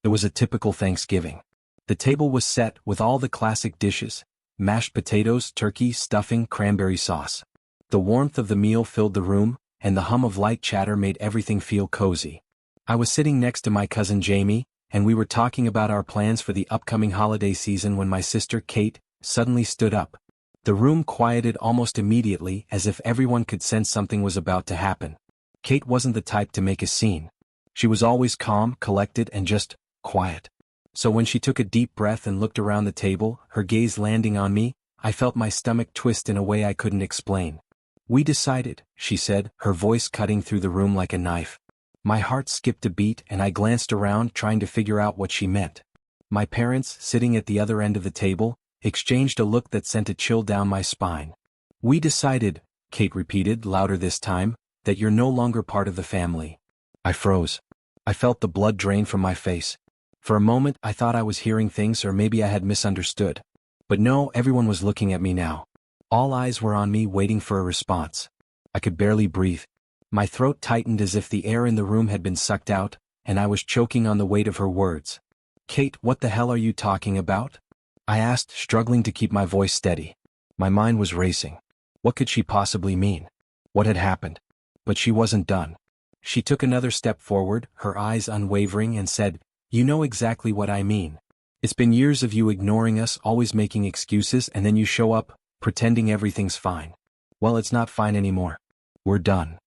It was a typical Thanksgiving. The table was set with all the classic dishes: mashed potatoes, turkey, stuffing, cranberry sauce. The warmth of the meal filled the room, and the hum of light chatter made everything feel cozy. I was sitting next to my cousin Jamie, and we were talking about our plans for the upcoming holiday season when my sister Kate suddenly stood up. The room quieted almost immediately, as if everyone could sense something was about to happen. Kate wasn't the type to make a scene. She was always calm, collected, and just quiet. So when she took a deep breath and looked around the table, her gaze landing on me, I felt my stomach twist in a way I couldn't explain. "We decided," she said, her voice cutting through the room like a knife. My heart skipped a beat and I glanced around trying to figure out what she meant. My parents, sitting at the other end of the table, exchanged a look that sent a chill down my spine. "We decided," Kate repeated, louder this time, "that you're no longer part of the family." I froze. I felt the blood drain from my face. For a moment I thought I was hearing things, or maybe I had misunderstood. But no, everyone was looking at me now. All eyes were on me, waiting for a response. I could barely breathe. My throat tightened as if the air in the room had been sucked out, and I was choking on the weight of her words. "Kate, what the hell are you talking about?" I asked, struggling to keep my voice steady. My mind was racing. What could she possibly mean? What had happened? But she wasn't done. She took another step forward, her eyes unwavering, and said, "You know exactly what I mean. It's been years of you ignoring us, always making excuses, and then you show up, pretending everything's fine. Well, it's not fine anymore. We're done."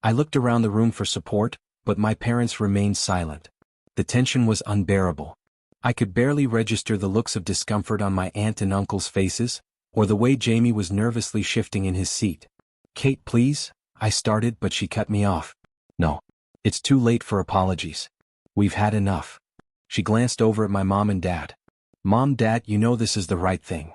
I looked around the room for support, but my parents remained silent. The tension was unbearable. I could barely register the looks of discomfort on my aunt and uncle's faces, or the way Jamie was nervously shifting in his seat. "Kate, please," I started, but she cut me off. "No. It's too late for apologies. We've had enough." She glanced over at my mom and dad. "Mom, Dad, you know this is the right thing."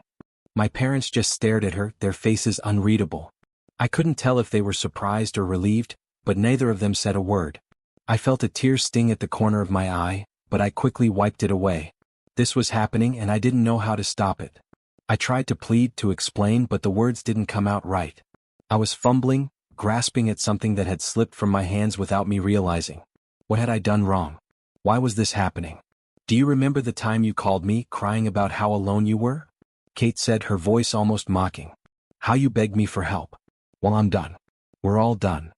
My parents just stared at her, their faces unreadable. I couldn't tell if they were surprised or relieved, but neither of them said a word. I felt a tear sting at the corner of my eye, but I quickly wiped it away. This was happening and I didn't know how to stop it. I tried to plead, to explain, but the words didn't come out right. I was fumbling, grasping at something that had slipped from my hands without me realizing. What had I done wrong? Why was this happening? "Do you remember the time you called me, crying about how alone you were?" Kate said, her voice almost mocking. "How you begged me for help? Well, I'm done. We're all done."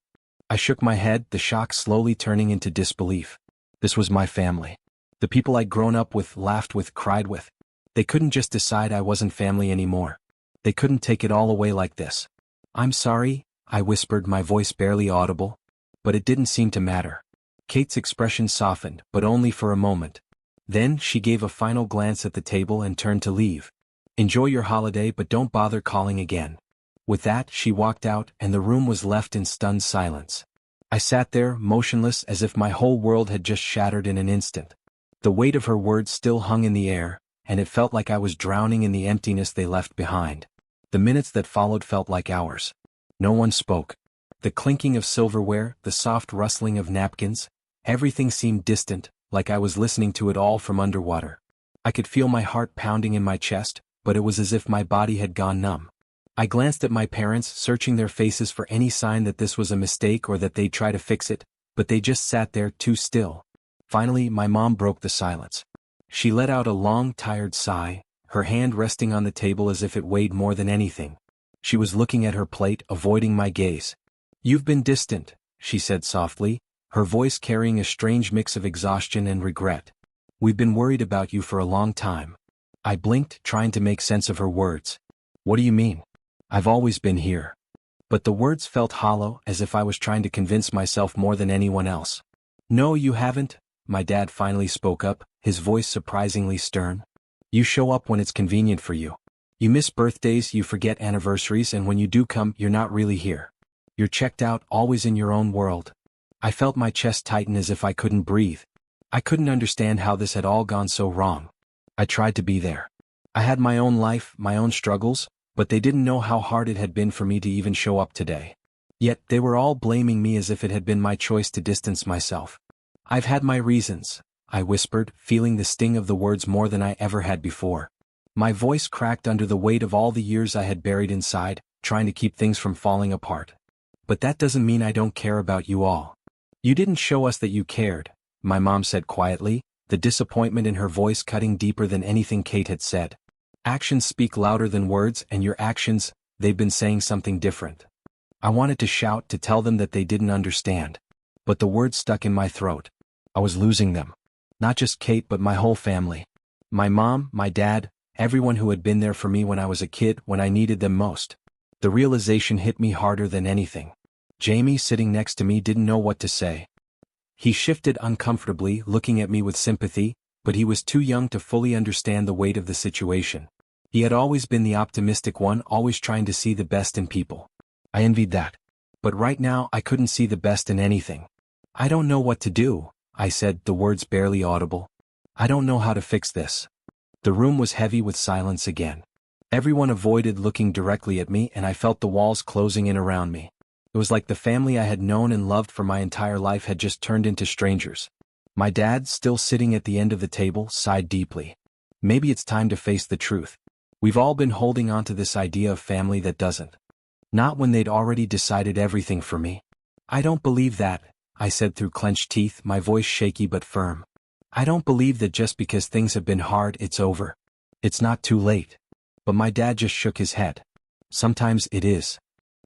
I shook my head, the shock slowly turning into disbelief. This was my family. The people I'd grown up with, laughed with, cried with. They couldn't just decide I wasn't family anymore. They couldn't take it all away like this. "I'm sorry," I whispered, my voice barely audible. But it didn't seem to matter. Kate's expression softened, but only for a moment. Then she gave a final glance at the table and turned to leave. "Enjoy your holiday, but don't bother calling again." With that, she walked out, and the room was left in stunned silence. I sat there, motionless, as if my whole world had just shattered in an instant. The weight of her words still hung in the air, and it felt like I was drowning in the emptiness they left behind. The minutes that followed felt like hours. No one spoke. The clinking of silverware, the soft rustling of napkins, everything seemed distant, like I was listening to it all from underwater. I could feel my heart pounding in my chest, but it was as if my body had gone numb. I glanced at my parents, searching their faces for any sign that this was a mistake or that they'd try to fix it, but they just sat there, too still. Finally, my mom broke the silence. She let out a long, tired sigh, her hand resting on the table as if it weighed more than anything. She was looking at her plate, avoiding my gaze. "You've been distant," she said softly, her voice carrying a strange mix of exhaustion and regret. "We've been worried about you for a long time." I blinked, trying to make sense of her words. "What do you mean? I've always been here." But the words felt hollow, as if I was trying to convince myself more than anyone else. "No, you haven't," my dad finally spoke up, his voice surprisingly stern. "You show up when it's convenient for you. You miss birthdays, you forget anniversaries, and when you do come, you're not really here. You're checked out, always in your own world." I felt my chest tighten as if I couldn't breathe. I couldn't understand how this had all gone so wrong. I tried to be there. I had my own life, my own struggles, but they didn't know how hard it had been for me to even show up today. Yet they were all blaming me as if it had been my choice to distance myself. "I've had my reasons," I whispered, feeling the sting of the words more than I ever had before. My voice cracked under the weight of all the years I had buried inside, trying to keep things from falling apart. "But that doesn't mean I don't care about you all. You didn't show us that you cared," my mom said quietly, the disappointment in her voice cutting deeper than anything Kate had said. Actions speak louder than words, and your actions, they've been saying something different. I wanted to shout to tell them that they didn't understand. But the words stuck in my throat. I was losing them. Not just Kate but my whole family. My mom, my dad, everyone who had been there for me when I was a kid, when I needed them most. The realization hit me harder than anything. Jamie, sitting next to me, didn't know what to say. He shifted uncomfortably, looking at me with sympathy, but he was too young to fully understand the weight of the situation. He had always been the optimistic one, always trying to see the best in people. I envied that. But right now I couldn't see the best in anything. I don't know what to do, I said, the words barely audible. I don't know how to fix this. The room was heavy with silence again. Everyone avoided looking directly at me, and I felt the walls closing in around me. It was like the family I had known and loved for my entire life had just turned into strangers. My dad, still sitting at the end of the table, sighed deeply. Maybe it's time to face the truth. We've all been holding on to this idea of family that doesn't. Not when they'd already decided everything for me. I don't believe that, I said through clenched teeth, my voice shaky but firm. I don't believe that just because things have been hard, it's over. It's not too late. But my dad just shook his head. Sometimes it is.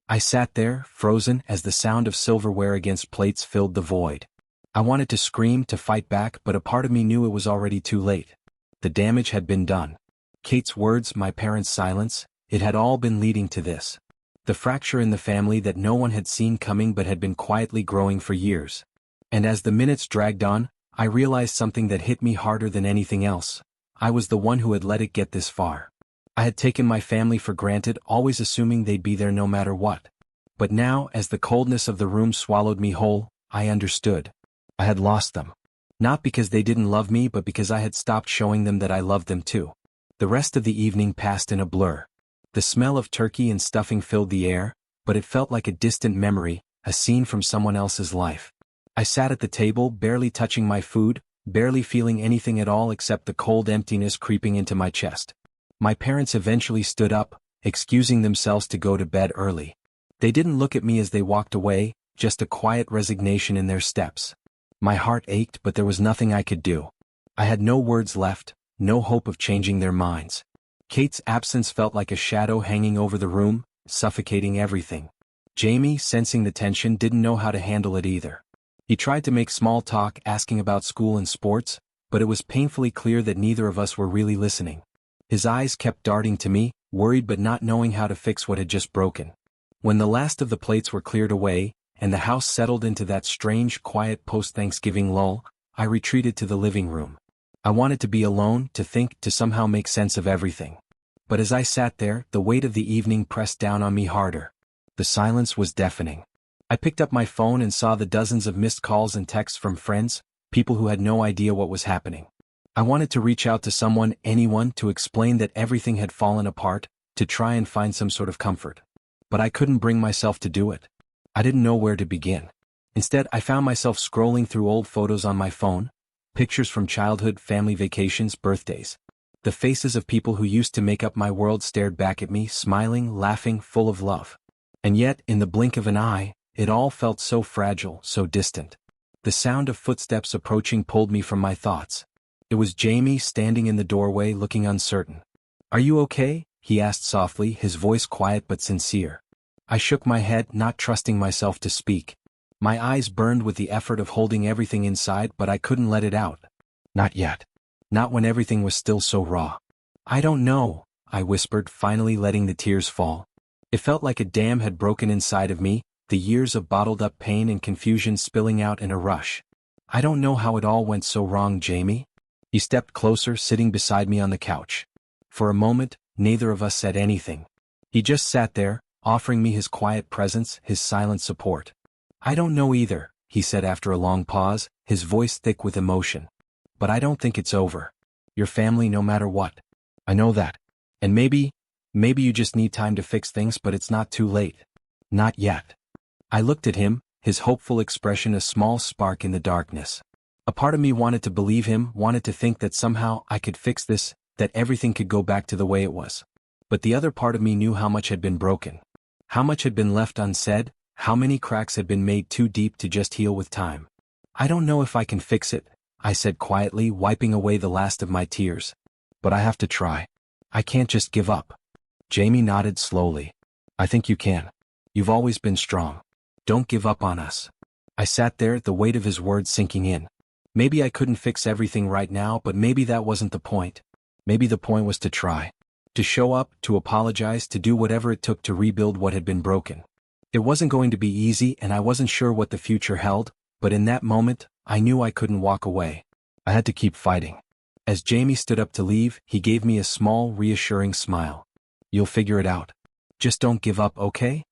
I sat there, frozen, as the sound of silverware against plates filled the void. I wanted to scream, to fight back, but a part of me knew it was already too late. The damage had been done. Kate's words, my parents' silence, it had all been leading to this. The fracture in the family that no one had seen coming but had been quietly growing for years. And as the minutes dragged on, I realized something that hit me harder than anything else. I was the one who had let it get this far. I had taken my family for granted, always assuming they'd be there no matter what. But now, as the coldness of the room swallowed me whole, I understood. I had lost them. Not because they didn't love me, but because I had stopped showing them that I loved them too. The rest of the evening passed in a blur. The smell of turkey and stuffing filled the air, but it felt like a distant memory, a scene from someone else's life. I sat at the table, barely touching my food, barely feeling anything at all except the cold emptiness creeping into my chest. My parents eventually stood up, excusing themselves to go to bed early. They didn't look at me as they walked away, just a quiet resignation in their steps. My heart ached, but there was nothing I could do. I had no words left, no hope of changing their minds. Kate's absence felt like a shadow hanging over the room, suffocating everything. Jamie, sensing the tension, didn't know how to handle it either. He tried to make small talk, asking about school and sports, but it was painfully clear that neither of us were really listening. His eyes kept darting to me, worried but not knowing how to fix what had just broken. When the last of the plates were cleared away, and the house settled into that strange, quiet post-Thanksgiving lull, I retreated to the living room. I wanted to be alone, to think, to somehow make sense of everything. But as I sat there, the weight of the evening pressed down on me harder. The silence was deafening. I picked up my phone and saw the dozens of missed calls and texts from friends, people who had no idea what was happening. I wanted to reach out to someone, anyone, to explain that everything had fallen apart, to try and find some sort of comfort. But I couldn't bring myself to do it. I didn't know where to begin. Instead, I found myself scrolling through old photos on my phone, pictures from childhood, family vacations, birthdays. The faces of people who used to make up my world stared back at me, smiling, laughing, full of love. And yet, in the blink of an eye, it all felt so fragile, so distant. The sound of footsteps approaching pulled me from my thoughts. It was Jamie, standing in the doorway, looking uncertain. "Are you okay?" he asked softly, his voice quiet but sincere. I shook my head, not trusting myself to speak. My eyes burned with the effort of holding everything inside, but I couldn't let it out. Not yet. Not when everything was still so raw. "I don't know," I whispered, finally letting the tears fall. It felt like a dam had broken inside of me, the years of bottled-up pain and confusion spilling out in a rush. "I don't know how it all went so wrong, Jamie." He stepped closer, sitting beside me on the couch. For a moment, neither of us said anything. He just sat there, offering me his quiet presence, his silent support. "I don't know either," he said after a long pause, his voice thick with emotion. "But I don't think it's over. Your family, no matter what. I know that. And maybe you just need time to fix things, but it's not too late. Not yet." I looked at him, his hopeful expression a small spark in the darkness. A part of me wanted to believe him, wanted to think that somehow I could fix this, that everything could go back to the way it was. But the other part of me knew how much had been broken. How much had been left unsaid, how many cracks had been made too deep to just heal with time. "I don't know if I can fix it," I said quietly, wiping away the last of my tears. But I have to try. I can't just give up. Jamie nodded slowly. I think you can. You've always been strong. Don't give up on us. I sat there, the weight of his words sinking in. Maybe I couldn't fix everything right now, but maybe that wasn't the point. Maybe the point was to try. To show up, to apologize, to do whatever it took to rebuild what had been broken. It wasn't going to be easy, and I wasn't sure what the future held, but in that moment, I knew I couldn't walk away. I had to keep fighting. As Jamie stood up to leave, he gave me a small, reassuring smile. You'll figure it out. Just don't give up, okay?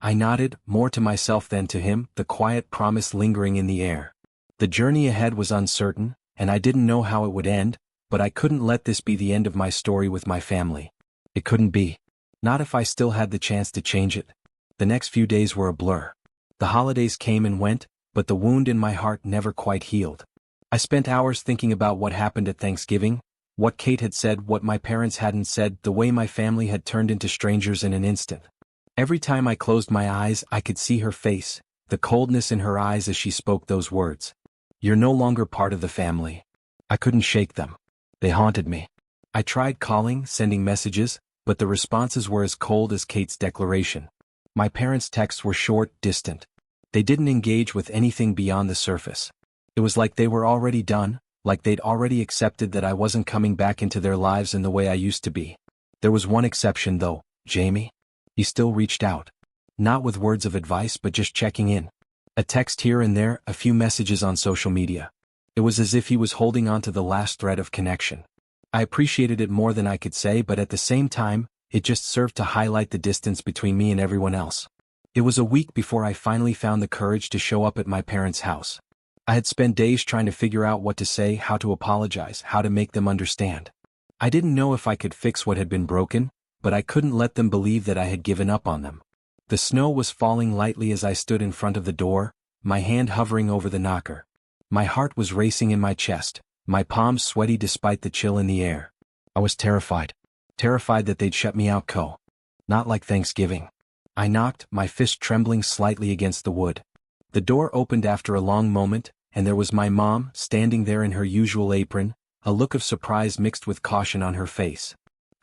I nodded, more to myself than to him, the quiet promise lingering in the air. The journey ahead was uncertain, and I didn't know how it would end, but I couldn't let this be the end of my story with my family. It couldn't be. Not if I still had the chance to change it. The next few days were a blur. The holidays came and went, but the wound in my heart never quite healed. I spent hours thinking about what happened at Thanksgiving, what Kate had said, what my parents hadn't said, the way my family had turned into strangers in an instant. Every time I closed my eyes, I could see her face, the coldness in her eyes as she spoke those words. You're no longer part of the family. I couldn't shake them. They haunted me. I tried calling, sending messages, but the responses were as cold as Kate's declaration. My parents' texts were short, distant. They didn't engage with anything beyond the surface. It was like they were already done, like they'd already accepted that I wasn't coming back into their lives in the way I used to be. There was one exception though, Jamie. He still reached out. Not with words of advice, but just checking in. A text here and there, a few messages on social media. It was as if he was holding on to the last thread of connection. I appreciated it more than I could say, but at the same time, it just served to highlight the distance between me and everyone else. It was a week before I finally found the courage to show up at my parents' house. I had spent days trying to figure out what to say, how to apologize, how to make them understand. I didn't know if I could fix what had been broken, but I couldn't let them believe that I had given up on them. The snow was falling lightly as I stood in front of the door, my hand hovering over the knocker. My heart was racing in my chest, my palms sweaty despite the chill in the air. I was terrified. Terrified that they'd shut me out. Not like Thanksgiving. I knocked, my fist trembling slightly against the wood. The door opened after a long moment, and there was my mom, standing there in her usual apron, a look of surprise mixed with caution on her face.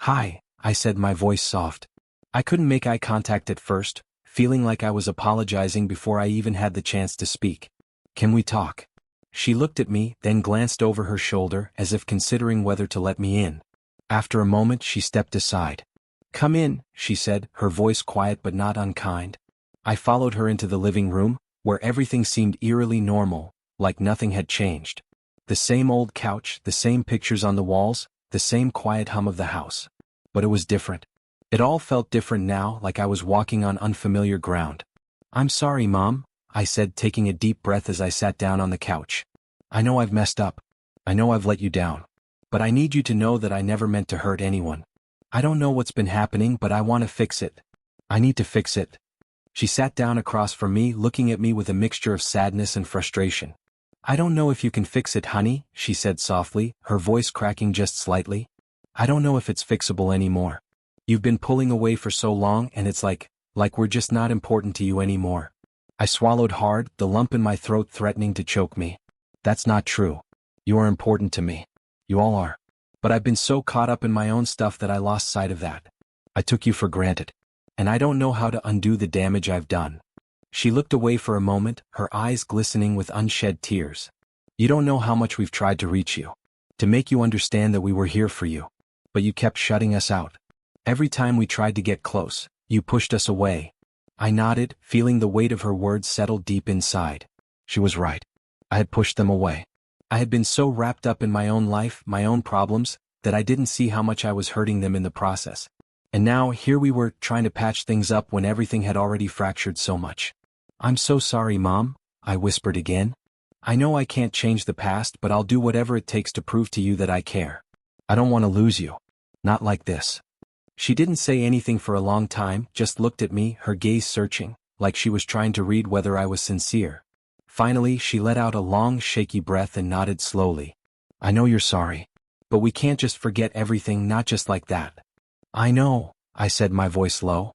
Hi, I said, my voice soft. I couldn't make eye contact at first, feeling like I was apologizing before I even had the chance to speak. Can we talk? She looked at me, then glanced over her shoulder as if considering whether to let me in. After a moment she stepped aside. Come in, she said, her voice quiet but not unkind. I followed her into the living room, where everything seemed eerily normal, like nothing had changed. The same old couch, the same pictures on the walls, the same quiet hum of the house. But it was different. It all felt different now, like I was walking on unfamiliar ground. I'm sorry, Mom, I said, taking a deep breath as I sat down on the couch. I know I've messed up. I know I've let you down. But I need you to know that I never meant to hurt anyone. I don't know what's been happening, but I want to fix it. I need to fix it. She sat down across from me, looking at me with a mixture of sadness and frustration. I don't know if you can fix it, honey, she said softly, her voice cracking just slightly. I don't know if it's fixable anymore. You've been pulling away for so long, and it's like we're just not important to you anymore. I swallowed hard, the lump in my throat threatening to choke me. That's not true. You are important to me. You all are. But I've been so caught up in my own stuff that I lost sight of that. I took you for granted. And I don't know how to undo the damage I've done. She looked away for a moment, her eyes glistening with unshed tears. You don't know how much we've tried to reach you. To make you understand that we were here for you. But you kept shutting us out. Every time we tried to get close, you pushed us away. I nodded, feeling the weight of her words settle deep inside. She was right. I had pushed them away. I had been so wrapped up in my own life, my own problems, that I didn't see how much I was hurting them in the process. And now, here we were, trying to patch things up when everything had already fractured so much. I'm so sorry, Mom, I whispered again. I know I can't change the past, but I'll do whatever it takes to prove to you that I care. I don't want to lose you. Not like this. She didn't say anything for a long time, just looked at me, her gaze searching, like she was trying to read whether I was sincere. Finally, she let out a long, shaky breath and nodded slowly. I know you're sorry. But we can't just forget everything, not just like that. I know, I said, my voice low.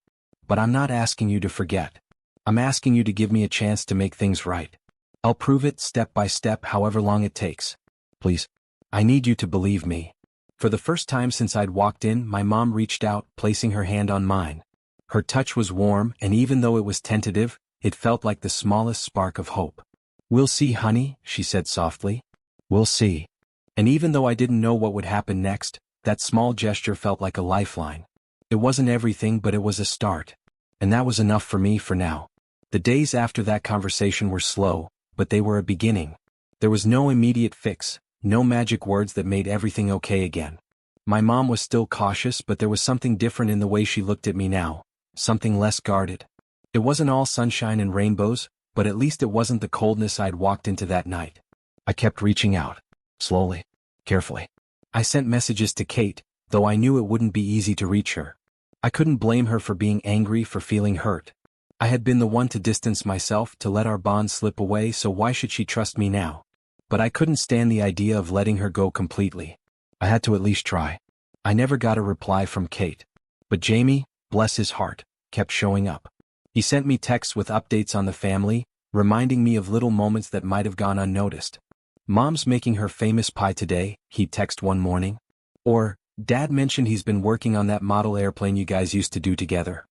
But I'm not asking you to forget. I'm asking you to give me a chance to make things right. I'll prove it step by step, however long it takes. Please. I need you to believe me. For the first time since I'd walked in, my mom reached out, placing her hand on mine. Her touch was warm, and even though it was tentative, it felt like the smallest spark of hope. "We'll see, honey," she said softly. "We'll see." And even though I didn't know what would happen next, that small gesture felt like a lifeline. It wasn't everything, but it was a start. And that was enough for me for now. The days after that conversation were slow, but they were a beginning. There was no immediate fix, no magic words that made everything okay again. My mom was still cautious, but there was something different in the way she looked at me now, something less guarded. It wasn't all sunshine and rainbows, but at least it wasn't the coldness I'd walked into that night. I kept reaching out. Slowly. Carefully. I sent messages to Kate, though I knew it wouldn't be easy to reach her. I couldn't blame her for being angry, for feeling hurt. I had been the one to distance myself, to let our bond slip away, so why should she trust me now? But I couldn't stand the idea of letting her go completely. I had to at least try. I never got a reply from Kate. But Jamie, bless his heart, kept showing up. He sent me texts with updates on the family, reminding me of little moments that might have gone unnoticed. "Mom's making her famous pie today," he'd text one morning. Or, "Dad mentioned he's been working on that model airplane you guys used to do together."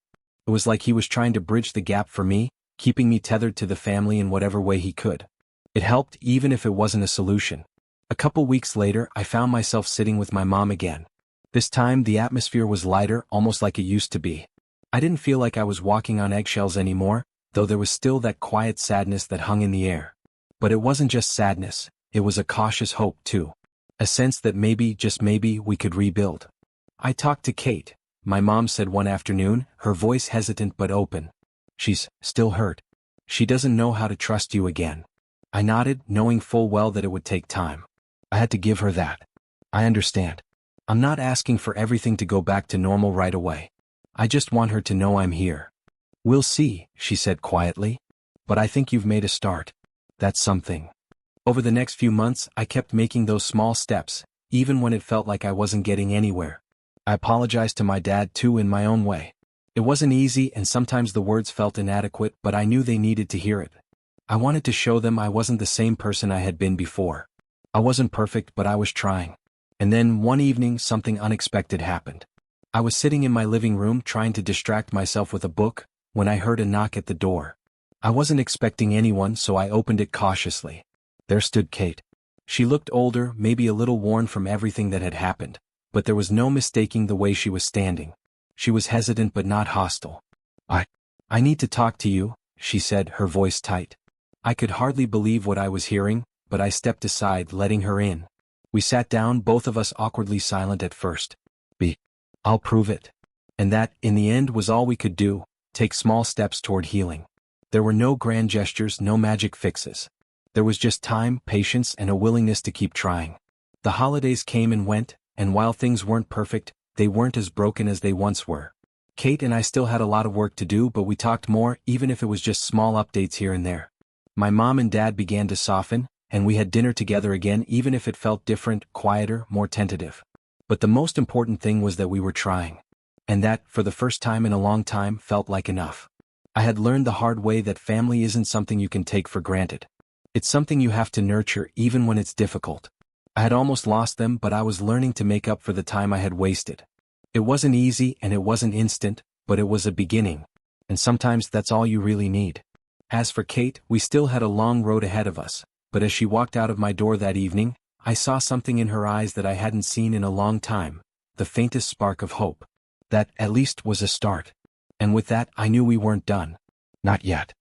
It was like he was trying to bridge the gap for me, keeping me tethered to the family in whatever way he could. It helped, even if it wasn't a solution. A couple weeks later, I found myself sitting with my mom again. This time, the atmosphere was lighter, almost like it used to be. I didn't feel like I was walking on eggshells anymore, though there was still that quiet sadness that hung in the air. But it wasn't just sadness, it was a cautious hope too. A sense that maybe, just maybe, we could rebuild. "I talked to Kate," my mom said one afternoon, her voice hesitant but open. "She's still hurt. She doesn't know how to trust you again." I nodded, knowing full well that it would take time. I had to give her that. "I understand. I'm not asking for everything to go back to normal right away. I just want her to know I'm here." "We'll see," she said quietly. "But I think you've made a start. That's something." Over the next few months, I kept making those small steps, even when it felt like I wasn't getting anywhere. I apologized to my dad too in my own way. It wasn't easy, and sometimes the words felt inadequate, but I knew they needed to hear it. I wanted to show them I wasn't the same person I had been before. I wasn't perfect, but I was trying. And then, one evening, something unexpected happened. I was sitting in my living room trying to distract myself with a book, when I heard a knock at the door. I wasn't expecting anyone, so I opened it cautiously. There stood Kate. She looked older, maybe a little worn from everything that had happened, but there was no mistaking the way she was standing. She was hesitant but not hostile. I need to talk to you," she said, her voice tight. I could hardly believe what I was hearing, but I stepped aside, letting her in. We sat down, both of us awkwardly silent at first. "I'll prove it." And that, in the end, was all we could do, take small steps toward healing. There were no grand gestures, no magic fixes. There was just time, patience, and a willingness to keep trying. The holidays came and went, and while things weren't perfect, they weren't as broken as they once were. Kate and I still had a lot of work to do, but we talked more, even if it was just small updates here and there. My mom and dad began to soften, and we had dinner together again, even if it felt different, quieter, more tentative. But the most important thing was that we were trying. And that, for the first time in a long time, felt like enough. I had learned the hard way that family isn't something you can take for granted. It's something you have to nurture even when it's difficult. I had almost lost them, but I was learning to make up for the time I had wasted. It wasn't easy and it wasn't instant, but it was a beginning. And sometimes that's all you really need. As for Kate, we still had a long road ahead of us, but as she walked out of my door that evening, I saw something in her eyes that I hadn't seen in a long time, the faintest spark of hope. That, at least, was a start. And with that, I knew we weren't done. Not yet.